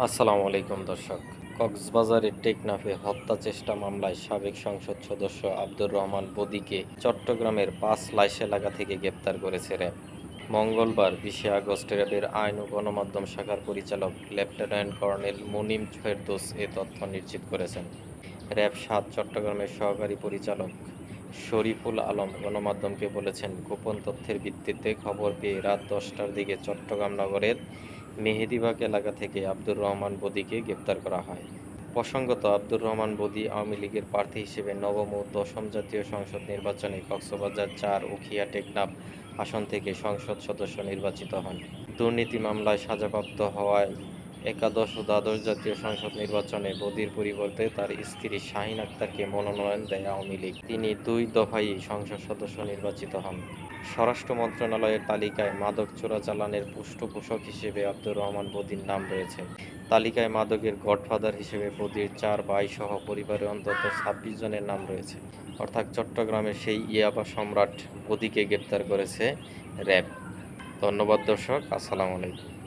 আসসালামু আলাইকুম দর্শক। কক্সবাজারের টেকনাফে হত্যা চেষ্টা মামলায় সাবেক সংসদ সদস্য আব্দুর রহমান বদিকে চট্টগ্রামের ৫ লাইশ এলাকা থেকে গ্রেপ্তার করেছে র্যাব। মঙ্গলবার ২০ আগস্ট র্যাবের আইন ও গণমাধ্যম শাখার পরিচালক লেফটেন্যান্ট কর্নেল মুনিম ফেরদৌস এ তথ্য নিশ্চিত করেছেন। র্যাব-৭ চট্টগ্রামের সহকারী পরিচালক শরীফুল আলম গণমাধ্যমকে বলেছেন, গোপন তথ্যের ভিত্তিতে খবর পেয়ে রাত ১০টার দিকে চট্টগ্রাম নগরের মেহেদীবাগ এলাকা থেকে আব্দুর রহমান বদিকে গ্রেপ্তার করা হয়। প্রসঙ্গত, আব্দুর রহমান বদি আওয়ামী লীগের প্রার্থী হিসেবে নবম ও দশম জাতীয় সংসদ নির্বাচনে কক্সবাজার-৪ উখিয়া টেকনাফ আসন থেকে সংসদ সদস্য নির্বাচিত হন। দুর্নীতি মামলায় সাজাপ্রাপ্ত হওয়ায় একাদশ ও দ্বাদশ জাতীয় সংসদ নির্বাচনে বদির পরিবর্তে তার স্ত্রী শাহীন আক্তারকে মনোনয়ন দেয় আওয়ামী লীগ। তিনি ২ দফায় সংসদ সদস্য নির্বাচিত হন। স্বরাষ্ট্র মন্ত্রণালয়ের তালিকায় মাদক চোরাচালানের পৃষ্ঠপোষক হিসেবে আব্দুর রহমান বদির নাম রয়েছে। তালিকায় মাদকের গডফাদার হিসেবে বদির ৪ ভাইসহ পরিবারের অন্তত ২৬ জনের নাম রয়েছে। অর্থাৎ চট্টগ্রামের সেই ইয়াবা সম্রাট বদিকে গ্রেপ্তার করেছে র্যাব। ধন্যবাদ দর্শক। আসসালামু আলাইকুম।